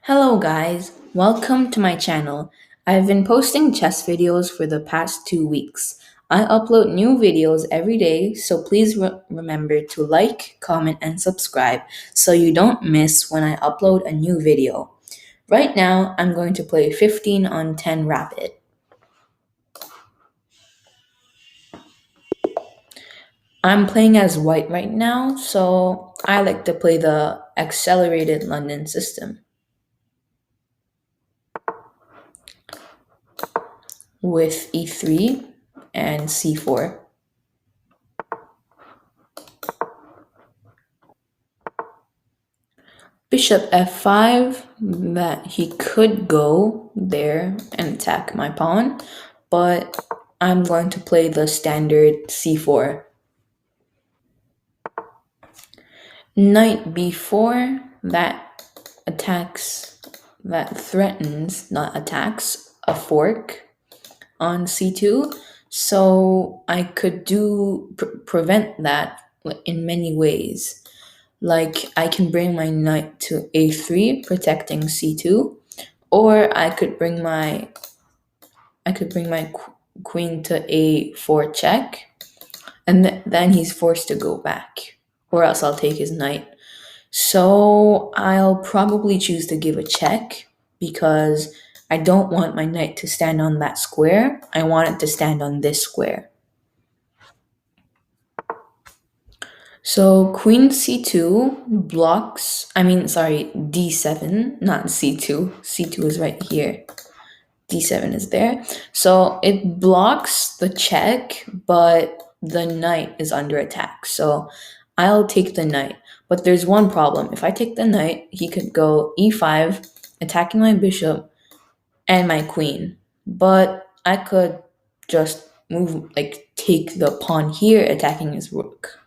Hello guys, welcome to my channel. I've been posting chess videos for the past 2 weeks. I upload new videos every day, so please remember to like, comment, and subscribe so you don't miss when I upload a new video. Right now, I'm going to play 15 on 10 Rapid. I'm playing as white right now, so I like to play the accelerated London system with e3 and c4. Bishop f5, that he could go there and attack my pawn, but I'm going to play the standard c4. Knight b4, that threatens, not attacks, a fork on c2. So I could prevent that in many ways. Like I can bring my knight to a3, protecting c2, or I could bring my queen to a4 check, and then he's forced to go back, or else I'll take his knight. So I'll probably choose to give a check because I don't want my knight to stand on that square. I want it to stand on this square. So queen c2 d7, not c2. c2 is right here. d7 is there. So it blocks the check, but the knight is under attack. So I'll take the knight. But there's one problem. If I take the knight, he could go e5, attacking my bishop and my queen. But I could just take the pawn here, attacking his rook.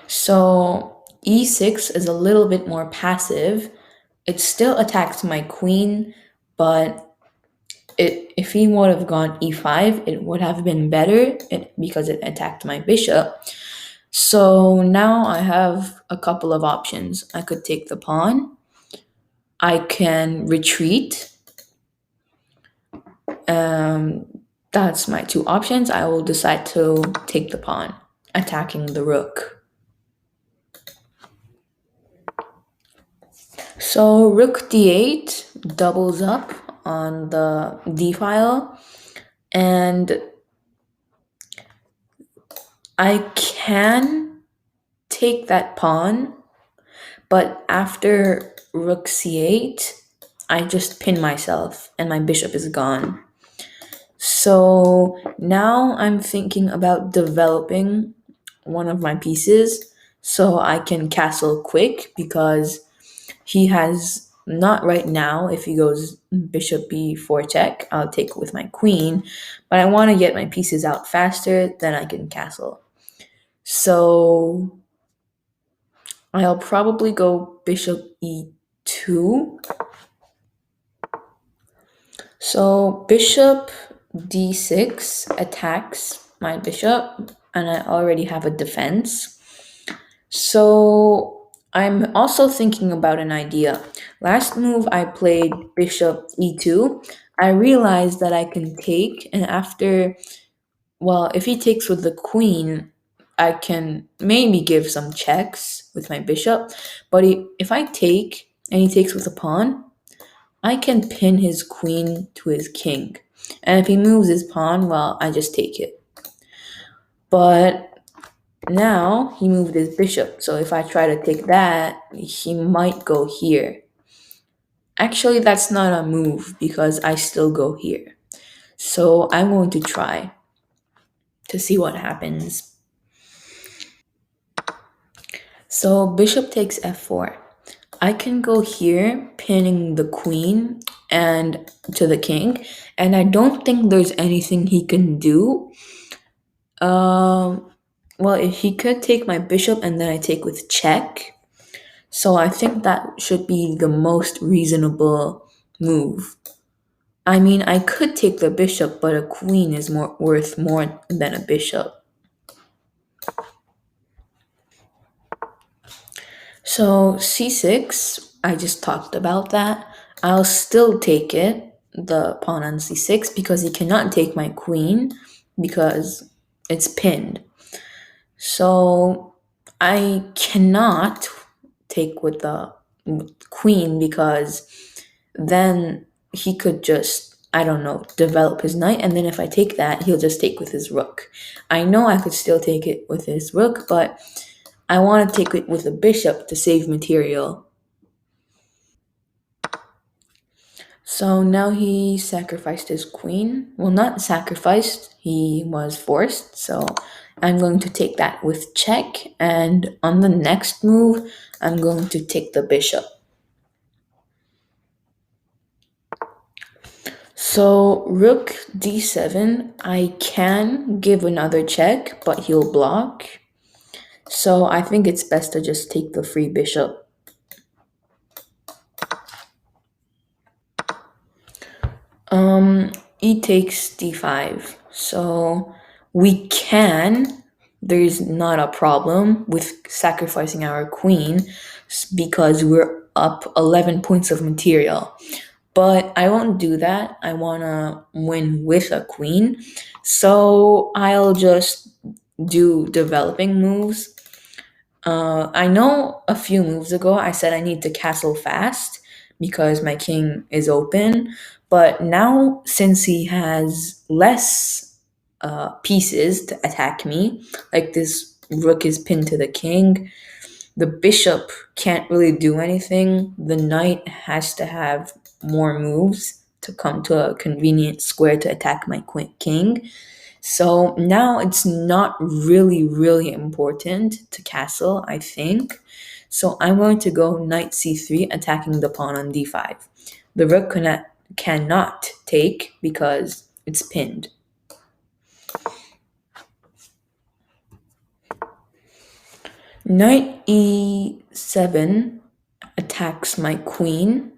So e6 is a little bit more passive. It still attacks my queen, but if he would have gone e5, it would have been better because it attacked my bishop. So now I have a couple of options. I could take the pawn. I can retreat. That's my two options. I will decide to take the pawn, attacking the rook. So rook d8 doubles up on the d file, and I can take that pawn, but after rook c8, I just pin myself and my bishop is gone. So now I'm thinking about developing one of my pieces so I can castle quick, because he has, not right now, if he goes bishop b4 check, I'll take with my queen, but I want to get my pieces out faster, then I can castle. So I'll probably go bishop e2. So bishop d6 attacks my bishop, and I already have a defense. So I'm also thinking about an idea. Last move I played bishop e2. I realized that I can take, and if he takes with the queen, I can maybe give some checks with my bishop. But if I take and he takes with a pawn, I can pin his queen to his king. And if he moves his pawn, well, I just take it. But now he moved his bishop, so if I try to take that, he might go here. Actually, that's not a move because I still go here. So I'm going to try to see what happens. So bishop takes f4. I can go here, pinning the queen and to the king, and I don't think there's anything he can do. If he could take my bishop and then I take with check. So I think that should be the most reasonable move. I mean, I could take the bishop, but a queen is more worth more than a bishop. So c6, I just talked about that. I'll still take it, the pawn on c6, because he cannot take my queen because it's pinned. So I cannot take with the queen because then he could just, I don't know, develop his knight. And then if I take that, he'll just take with his rook. I know I could still take it with his rook, but I want to take it with a bishop to save material. So now he sacrificed his queen. Well, not sacrificed, he was forced. So I'm going to take that with check. And on the next move, I'm going to take the bishop. So rook d7, I can give another check, but he'll block. So I think it's best to just take the free bishop. E takes d5. So we can, there's not a problem with sacrificing our queen because we're up 11 points of material. But I won't do that. I want to win with a queen. So I'll just do developing moves. I know a few moves ago I said I need to castle fast because my king is open, but now since he has less pieces to attack me, like this rook is pinned to the king, the bishop can't really do anything. The knight has to have more moves to come to a convenient square to attack my king. So now it's not really, really important to castle, I think. So I'm going to go knight c3, attacking the pawn on d5. The rook cannot take because it's pinned. Knight e7 attacks my queen.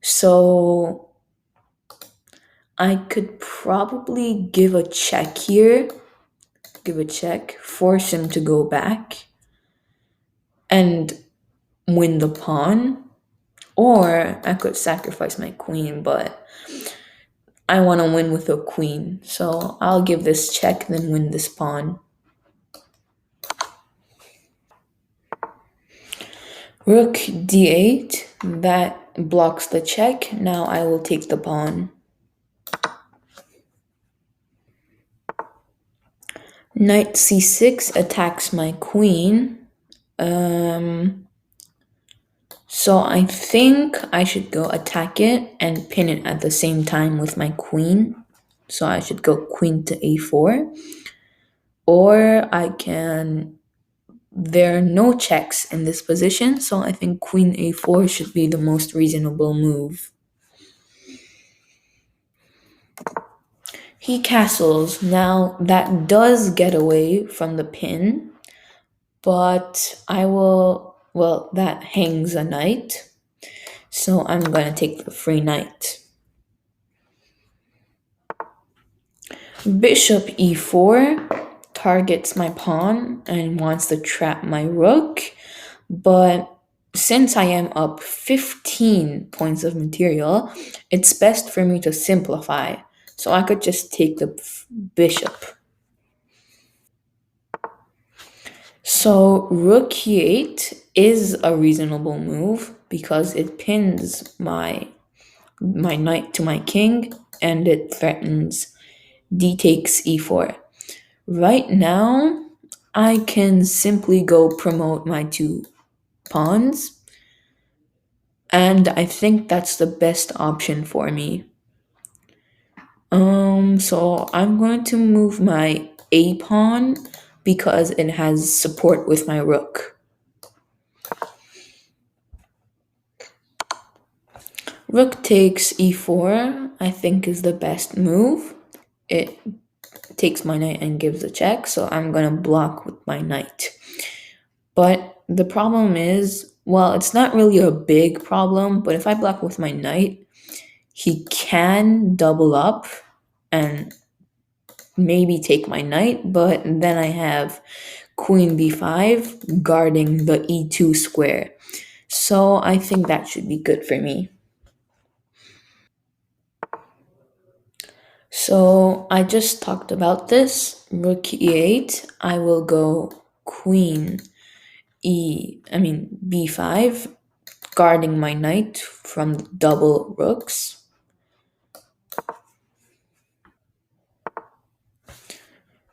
So I could probably give a check here. Give a check, force him to go back, and win the pawn. Or I could sacrifice my queen, but I want to win with a queen. So I'll give this check, then win this pawn. Rook d8, that blocks the check. Now I will take the pawn. Knight c6 attacks my queen. So I think I should go attack it and pin it at the same time with my queen. So I should go queen to a4. Or I can... There are no checks in this position, so I think queen a4 should be the most reasonable move. He castles. Now that does get away from the pin, but I will... Well, that hangs a knight. So I'm going to take the free knight. Bishop e4 targets my pawn and wants to trap my rook, but since I am up 15 points of material, it's best for me to simplify. So I could just take the bishop. So rook e8 is a reasonable move because it pins my knight to my king and it threatens d takes e4. Right now, I can simply go promote my two pawns, and I think that's the best option for me. So I'm going to move my a pawn because it has support with my rook. Rook takes e4, I think is the best move. It takes my knight and gives a check, so I'm gonna block with my knight. But the problem is, well, it's not really a big problem, but if I block with my knight, he can double up and maybe take my knight, but then I have queen b5 guarding the e2 square. So I think that should be good for me. So I just talked about this. Rook e8. I will go queen b5, guarding my knight from double rooks.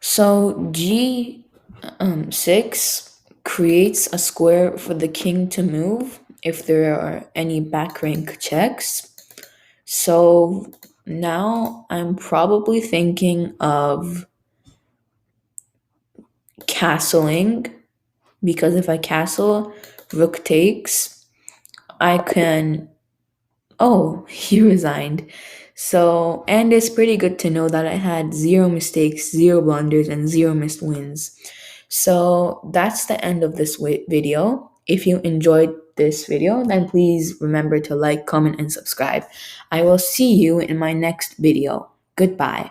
So g6 creates a square for the king to move if there are any back rank checks. So now I'm probably thinking of castling, because if I castle, rook takes, I can. Oh, he resigned. So, and it's pretty good to know that I had zero mistakes, zero blunders, and zero missed wins. So, that's the end of this video. If you enjoyed this video, then please remember to like, comment, and subscribe. I will see you in my next video. Goodbye.